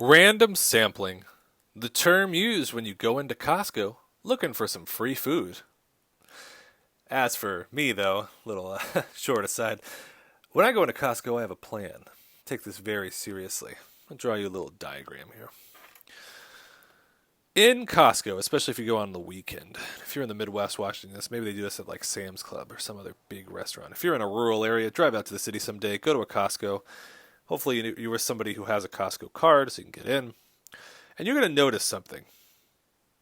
Random sampling, the term used when you go into Costco looking for some free food. As for me, though, little short aside, when I go into Costco, I have a plan. Take this very seriously. I'll draw you a little diagram here. In Costco, especially if you go on the weekend, if you're in the Midwest watching this, maybe they do this at like Sam's Club or some other big restaurant. If you're in a rural area, drive out to the city someday, go to a Costco. Hopefully, you were somebody who has a Costco card so you can get in. And you're going to notice something.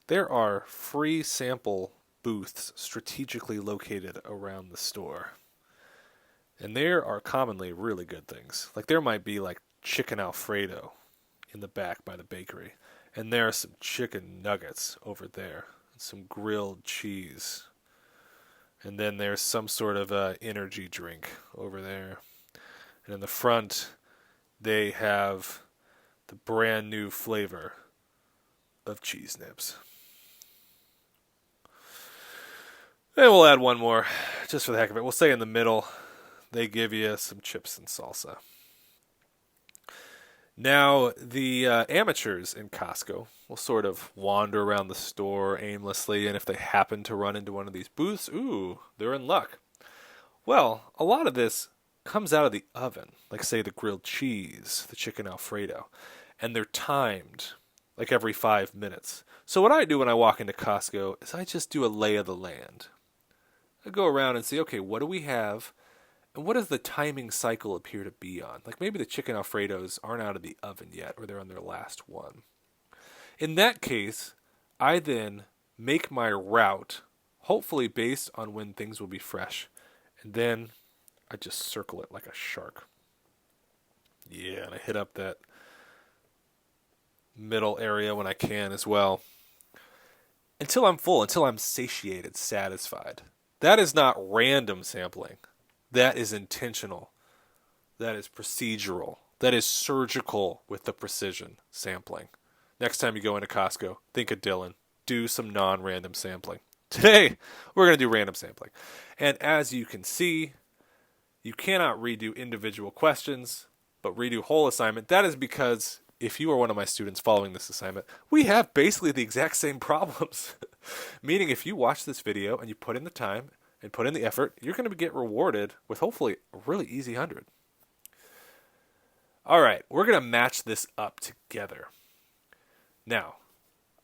There are free sample booths strategically located around the store. And there are commonly really good things. Like there might be like chicken Alfredo in the back by the bakery. And there are some chicken nuggets over there. And some grilled cheese. And then there's some sort of energy drink over there. And in the front, they have the brand new flavor of cheese nips. And we'll add one more, just for the heck of it. We'll say in the middle, they give you some chips and salsa. Now, the amateurs in Costco will sort of wander around the store aimlessly, and if they happen to run into one of these booths, ooh, they're in luck. Well, a lot of this comes out of the oven, like say the grilled cheese, the chicken Alfredo, and they're timed like every 5 minutes. So what I do when I walk into Costco is I just do a lay of the land. I go around and see, okay, what do we have? And what does the timing cycle appear to be on? Like maybe the chicken Alfredos aren't out of the oven yet, or they're on their last one. In that case, I then make my route, hopefully based on when things will be fresh. And then I just circle it like a shark. Yeah, and I hit up that middle area when I can as well. Until I'm full, until I'm satiated, satisfied. That is not random sampling. That is intentional. That is procedural. That is surgical with the precision sampling. Next time you go into Costco, think of Dylan. Do some non-random sampling. Today, we're going to do random sampling. And as you can see, you cannot redo individual questions, but redo whole assignment. That is because if you are one of my students following this assignment, we have basically the exact same problems. Meaning if you watch this video and you put in the time and put in the effort, you're going to get rewarded with hopefully a really easy 100. All right, we're going to match this up together. Now,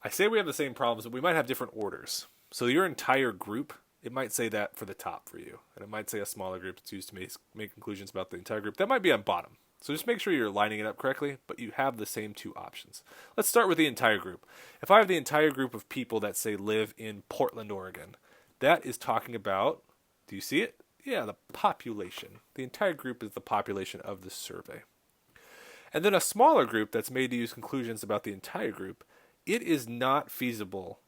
I say we have the same problems, but we might have different orders. So your entire group, it might say that for the top for you. And it might say a smaller group that's used to make conclusions about the entire group. That might be on bottom. So just make sure you're lining it up correctly, but you have the same two options. Let's start with the entire group. If I have the entire group of people that say live in Portland, Oregon, that is talking about, do you see it? Yeah, the population. The entire group is the population of the survey. And then a smaller group that's made to use conclusions about the entire group, it is not feasible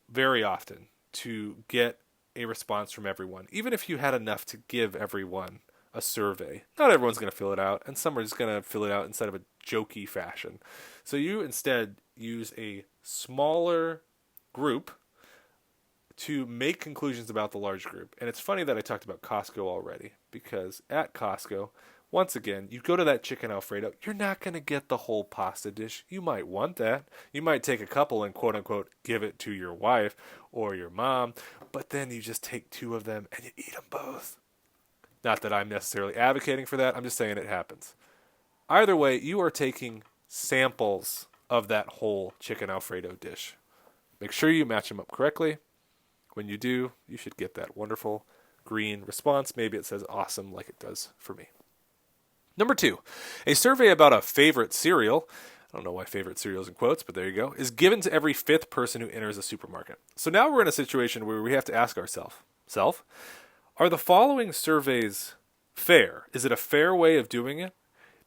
very often to get a response from everyone, even if you had enough to give everyone a survey. Not everyone's going to fill it out, and some are just going to fill it out instead of a jokey fashion. So you instead use a smaller group to make conclusions about the large group. And it's funny that I talked about Costco already, because at Costco, once again, you go to that chicken Alfredo, you're not going to get the whole pasta dish. You might want that. You might take a couple and quote unquote give it to your wife or your mom, but then you just take two of them and you eat them both. Not that I'm necessarily advocating for that, I'm just saying it happens. Either way, you are taking samples of that whole chicken Alfredo dish. Make sure you match them up correctly. When you do, you should get that wonderful green response. Maybe it says awesome like it does for me. Number 2, a survey about a favorite cereal, I don't know why favorite cereal is in quotes, but there you go, is given to every 5th person who enters a supermarket. So now we're in a situation where we have to ask ourselves, are the following surveys fair? Is it a fair way of doing it?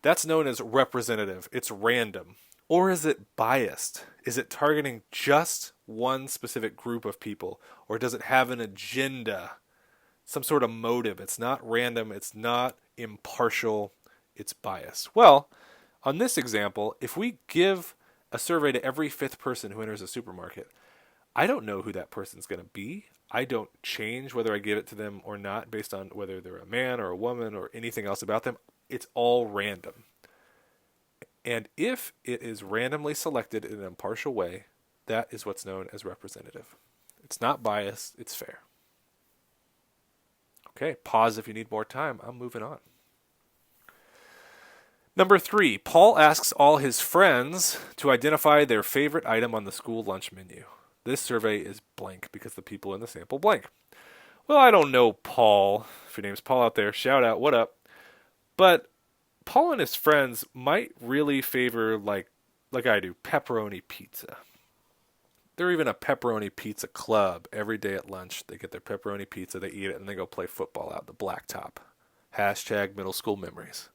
That's known as representative. It's random. Or is it biased? Is it targeting just one specific group of people? Or does it have an agenda? Some sort of motive. It's not random. It's not impartial. It's biased. Well, on this example, if we give a survey to every 5th person who enters a supermarket, I don't know who that person's going to be. I don't change whether I give it to them or not based on whether they're a man or a woman or anything else about them. It's all random. And if it is randomly selected in an impartial way, that is what's known as representative. It's not biased, it's fair. Okay, pause if you need more time. I'm moving on. Number 3, Paul asks all his friends to identify their favorite item on the school lunch menu. This survey is blank because the people in the sample blank. Well, I don't know Paul. If your name's Paul out there, shout out, what up? But Paul and his friends might really favor, like I do, pepperoni pizza. They're even a pepperoni pizza club. Every day at lunch, they get their pepperoni pizza, they eat it, and they go play football out the blacktop. Hashtag middle school memories.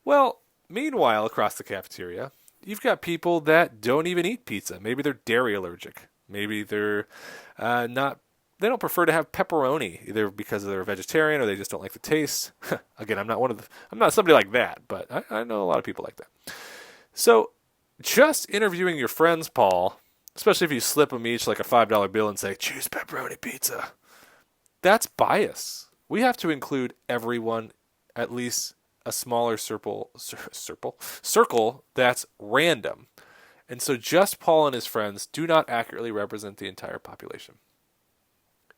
Well, meanwhile, across the cafeteria, you've got people that don't even eat pizza. Maybe they're dairy allergic. Maybe they're not. They don't prefer to have pepperoni, either because they're a vegetarian or they just don't like the taste. Again, I'm not somebody like that, but I know a lot of people like that. So, just interviewing your friends, Paul, especially if you slip them each like a $5 bill and say, choose pepperoni pizza, that's bias. We have to include everyone, at least a smaller circle that's random. And so just Paul and his friends do not accurately represent the entire population.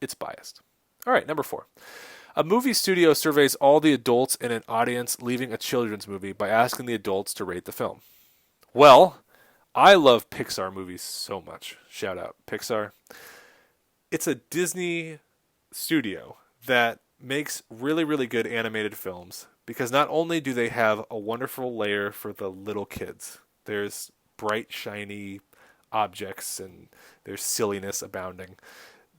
It's biased. All right, number 4. A movie studio surveys all the adults in an audience leaving a children's movie by asking the adults to rate the film. Well, I love Pixar movies so much. Shout out, Pixar. It's a Disney studio that makes really, really good animated films because not only do they have a wonderful layer for the little kids, there's bright, shiny objects and there's silliness abounding.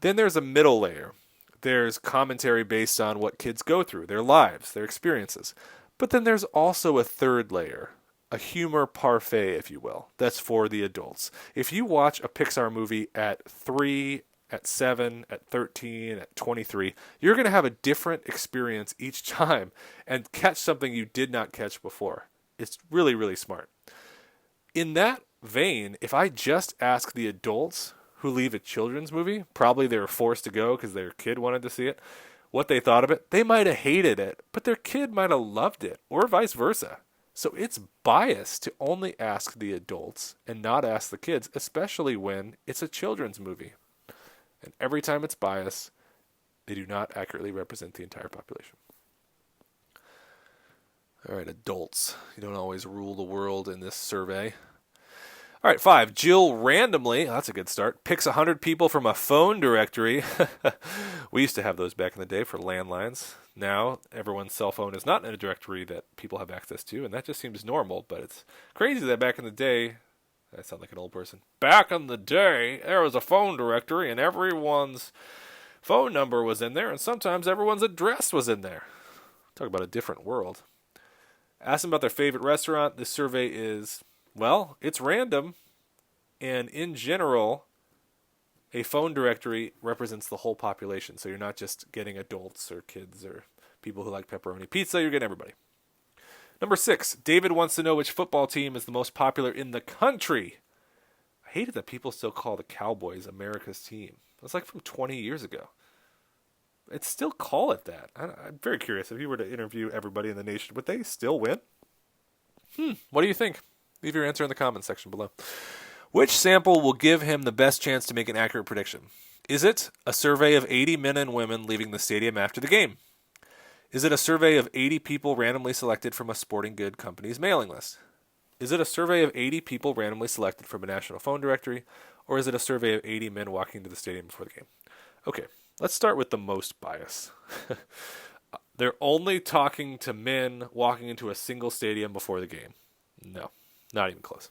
Then there's a middle layer. There's commentary based on what kids go through, their lives, their experiences. But then there's also a third layer, a humor parfait, if you will, that's for the adults. If you watch a Pixar movie at 3, at 7, at 13, at 23, you're going to have a different experience each time and catch something you did not catch before. It's really, really smart. In that vein, if I just ask the adults who leave a children's movie, probably they were forced to go because their kid wanted to see it, what they thought of it, they might have hated it, but their kid might have loved it, or vice versa. So it's biased to only ask the adults and not ask the kids, especially when it's a children's movie. And every time it's biased, they do not accurately represent the entire population. All right, adults. You don't always rule the world in this survey. All right, 5. Jill randomly, that's a good start, picks 100 people from a phone directory. We used to have those back in the day for landlines. Now, everyone's cell phone is not in a directory that people have access to, and that just seems normal. But it's crazy that back in the day, I sound like an old person. Back in the day, there was a phone directory, and everyone's phone number was in there, and sometimes everyone's address was in there. Talk about a different world. Ask them about their favorite restaurant. This survey is, well, it's random, and in general, a phone directory represents the whole population. So you're not just getting adults or kids or people who like pepperoni pizza. You're getting everybody. Number 6, David wants to know which football team is the most popular in the country. I hated that people still call the Cowboys America's team. That's like from 20 years ago. It's still call it that. I'm very curious. If you were to interview everybody in the nation, would they still win? What do you think? Leave your answer in the comments section below. Which sample will give him the best chance to make an accurate prediction? Is it a survey of 80 men and women leaving the stadium after the game? Is it a survey of 80 people randomly selected from a sporting good company's mailing list? Is it a survey of 80 people randomly selected from a national phone directory? Or is it a survey of 80 men walking to the stadium before the game? Okay, let's start with the most bias. They're only talking to men walking into a single stadium before the game. No, not even close.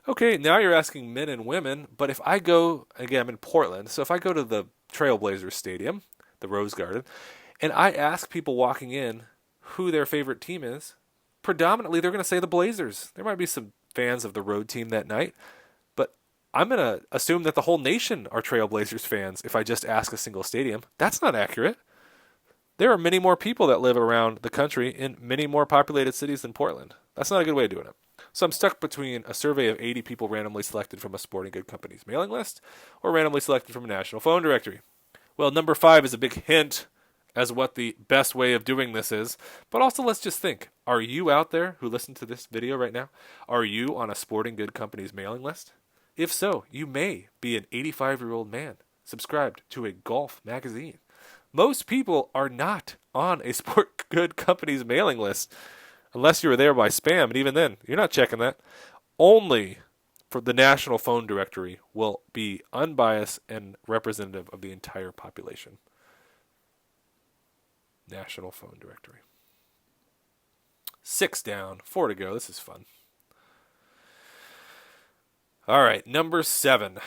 Okay, now you're asking men and women, but if I go, again, I'm in Portland, so if I go to the Trailblazers Stadium, the Rose Garden, and I ask people walking in who their favorite team is, predominantly they're going to say the Blazers. There might be some fans of the road team that night, but I'm going to assume that the whole nation are Trailblazers fans if I just ask a single stadium. That's not accurate. There are many more people that live around the country in many more populated cities than Portland. That's not a good way of doing it. So I'm stuck between a survey of 80 people randomly selected from a sporting good company's mailing list or randomly selected from a national phone directory. Well, number 5 is a big hint. as what the best way of doing this is, but also let's just think. Are you out there who listen to this video right now? Are you on a sporting good company's mailing list? If so, you may be an 85-year-old man subscribed to a golf magazine. Most people are not on a sport good company's mailing list unless you were there by spam, and even then, you're not checking that. Only for the National Phone Directory will be unbiased and representative of the entire population. National Phone Directory. 6 down, 4 to go. This is fun. All right, number 7.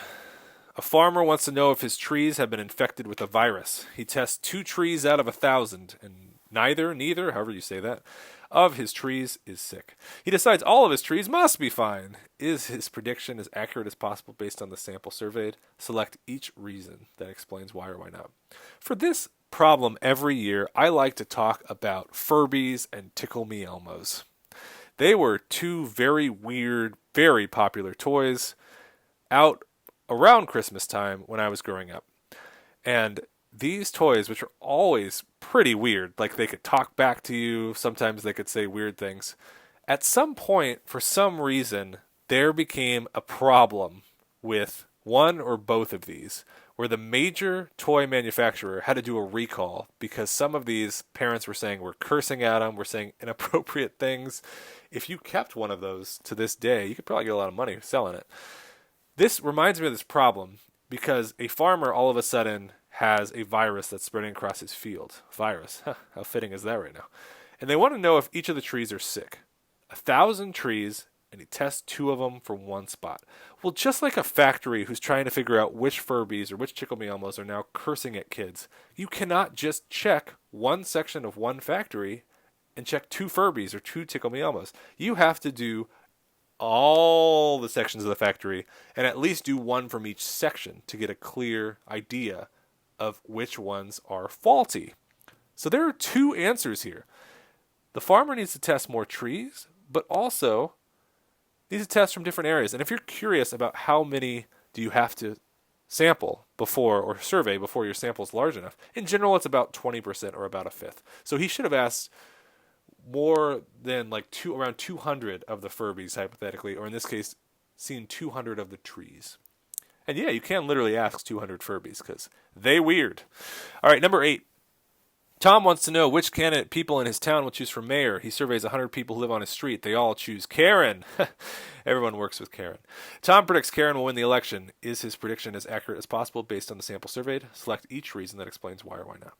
A farmer wants to know if his trees have been infected with a virus. He tests 2 trees out of 1,000, and neither, however you say that, of his trees is sick. He decides all of his trees must be fine. Is his prediction as accurate as possible based on the sample surveyed? Select each reason that explains why or why not. For this problem every year, I like to talk about Furbies and Tickle Me Elmos. They were 2 very weird, very popular toys out around Christmas time when I was growing up. And these toys, which are always pretty weird, like they could talk back to you, sometimes they could say weird things. At some point, for some reason, there became a problem with one or both of these, where the major toy manufacturer had to do a recall because some of these parents were saying we're cursing at them, we're saying inappropriate things. If you kept one of those to this day, you could probably get a lot of money selling it. This reminds me of this problem because a farmer all of a sudden has a virus that's spreading across his field. Virus. How fitting is that right now? And they want to know if each of the trees are sick. 1,000 trees, and he tests 2 of them for one spot. Well, just like a factory who's trying to figure out which Furbies or which Tickle Me Elmos are now cursing at kids, you cannot just check one section of one factory and check 2 Furbies or 2 Tickle Me Elmos. You have to do all the sections of the factory and at least do one from each section to get a clear idea of which ones are faulty. So there are 2 answers here. The farmer needs to test more trees, but also needs to test from different areas. And if you're curious about how many do you have to sample before or survey before your sample is large enough, in general it's about 20% or about a fifth. So he should have asked more than around 200 of the Furbies hypothetically, or in this case, seen 200 of the trees. And yeah, you can literally ask 200 Furbies because they weird. All right, number 8. Tom wants to know which candidate people in his town will choose for mayor. He surveys 100 people who live on his street. They all choose Karen. Everyone works with Karen. Tom predicts Karen will win the election. Is his prediction as accurate as possible based on the sample surveyed? Select each reason that explains why or why not.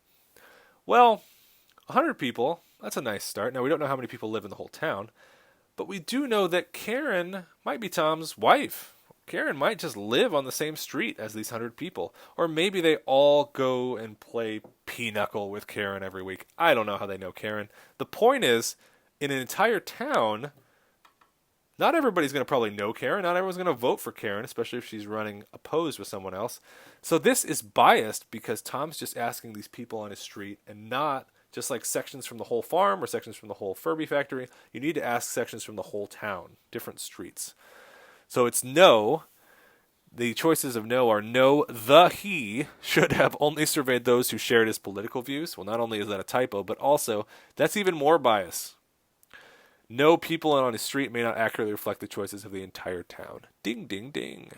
Well, 100 people, that's a nice start. Now, we don't know how many people live in the whole town, but we do know that Karen might be Tom's wife. Karen might just live on the same street as these 100 people. Or maybe they all go and play pinochle with Karen every week. I don't know how they know Karen. The point is, in an entire town, not everybody's going to probably know Karen. Not everyone's going to vote for Karen, especially if she's running opposed with someone else. So this is biased because Tom's just asking these people on his street and not just like sections from the whole farm or sections from the whole Furby factory. You need to ask sections from the whole town, different streets. So it's no. The choices of no are no, he should have only surveyed those who shared his political views. Well, not only is that a typo, but also that's even more bias. No, people on his street may not accurately reflect the choices of the entire town. Ding, ding, ding.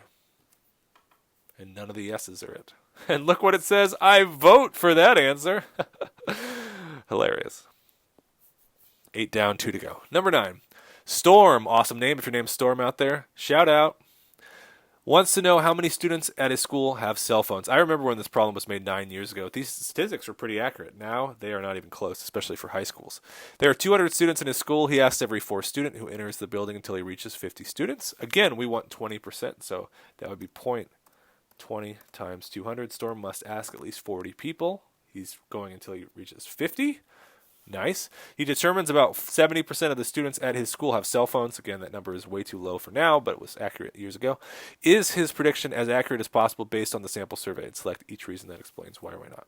And none of the yeses are it. And look what it says. I vote for that answer. Hilarious. 8 down, 2 to go. Number 9. Storm, awesome name if your name's Storm out there. Shout out. Wants to know how many students at his school have cell phones. I remember when this problem was made 9 years ago. These statistics were pretty accurate. Now they are not even close, especially for high schools. There are 200 students in his school. He asks every 4 student who enters the building until he reaches 50 students. Again, we want 20%, so that would be 0.20 times 200. Storm must ask at least 40 people. He's going until he reaches 50. Nice. He determines about 70% of the students at his school have cell phones. Again, that number is way too low for now, but it was accurate years ago. Is his prediction as accurate as possible based on the sample survey? And select each reason that explains why or why not.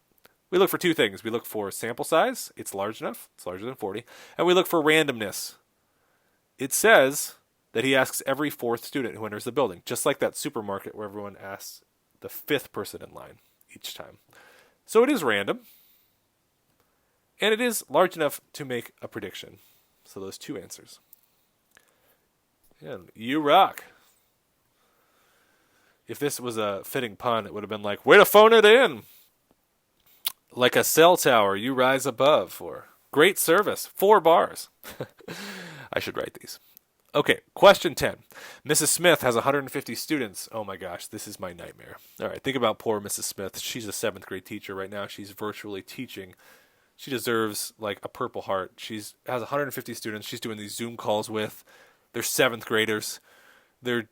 We look for 2 things. We look for sample size. It's large enough. It's larger than 40. And we look for randomness. It says that he asks every 4th student who enters the building, just like that supermarket where everyone asks the 5th person in line each time. So it is random. And it is large enough to make a prediction. So those two answers. And you rock. If this was a fitting pun, it would have been like, way to phone it in. Like a cell tower, you rise above. Or great service, 4 bars. I should write these. Okay, question 10. Mrs. Smith has 150 students. Oh my gosh, this is my nightmare. All right, think about poor Mrs. Smith. She's a 7th grade teacher right now. She's virtually teaching. She deserves like a Purple Heart. Has 150 students. She's doing these Zoom calls with. They're 7th graders. They're,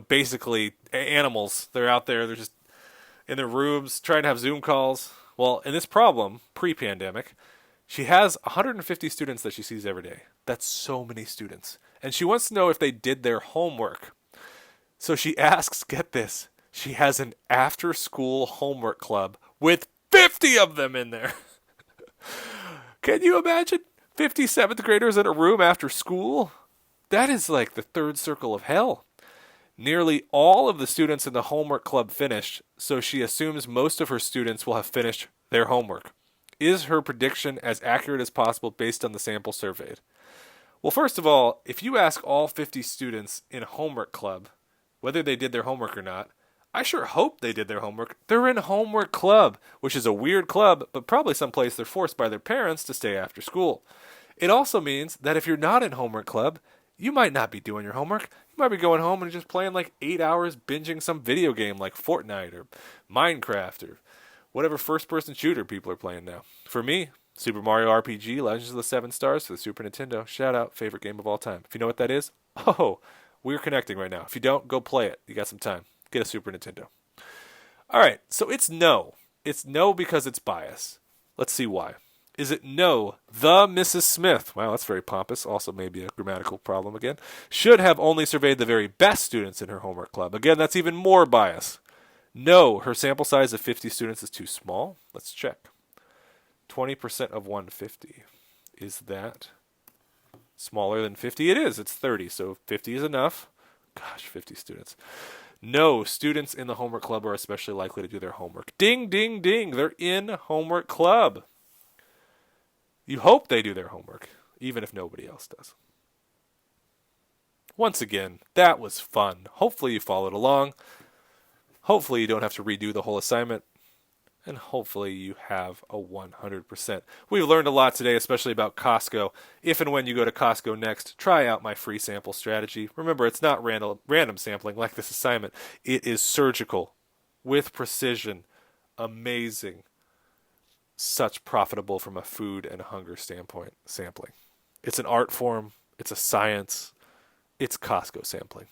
basically animals. They're out there. They're just in their rooms trying to have Zoom calls. Well, in this problem, pre-pandemic, she has 150 students that she sees every day. That's so many students. And she wants to know if they did their homework. So she asks, get this, she has an after-school homework club with 50 of them in there. Can you imagine 50 7th graders in a room after school? That is like the third circle of hell. Nearly all of the students in the homework club finished, so she assumes most of her students will have finished their homework. Is her prediction as accurate as possible based on the sample surveyed? Well, first of all, if you ask all 50 students in a homework club whether they did their homework or not, I sure hope they did their homework. They're in homework club, which is a weird club, but probably someplace they're forced by their parents to stay after school. It also means that if you're not in homework club, you might not be doing your homework. You might be going home and just playing like 8 hours binging some video game like Fortnite or Minecraft or whatever first-person shooter people are playing now. For me, Super Mario RPG, Legends of the Seven Stars for the Super Nintendo. Shout out, favorite game of all time. If you know what that is, we're connecting right now. If you don't, go play it. You got some time. Get a Super Nintendo. All right, so it's no. It's no because it's bias. Let's see why. Is it no, the Mrs. Smith, wow, that's very pompous, also maybe a grammatical problem again, should have only surveyed the very best students in her homework club. Again, that's even more bias. No, her sample size of 50 students is too small. Let's check. 20% of 150. Is that smaller than 50? It is. It's 30, so 50 is enough. Gosh, 50 students. No, students in the homework club are especially likely to do their homework. Ding, ding, ding. They're in homework club. You hope they do their homework, even if nobody else does. Once again, that was fun. Hopefully you followed along. Hopefully you don't have to redo the whole assignment. And hopefully you have a 100%. We've learned a lot today, especially about Costco. If and when you go to Costco next, try out my free sample strategy. Remember, it's not random sampling like this assignment. It is surgical, with precision, amazing, such profitable from a food and hunger standpoint sampling. It's an art form. It's a science. It's Costco sampling.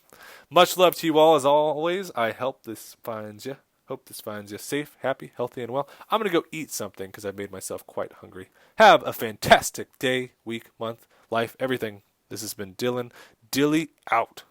Much love to you all as always. I hope this finds you. Hope this finds you safe, happy, healthy, and well. I'm going to go eat something because I've made myself quite hungry. Have a fantastic day, week, month, life, everything. This has been Dylan. Dilly out.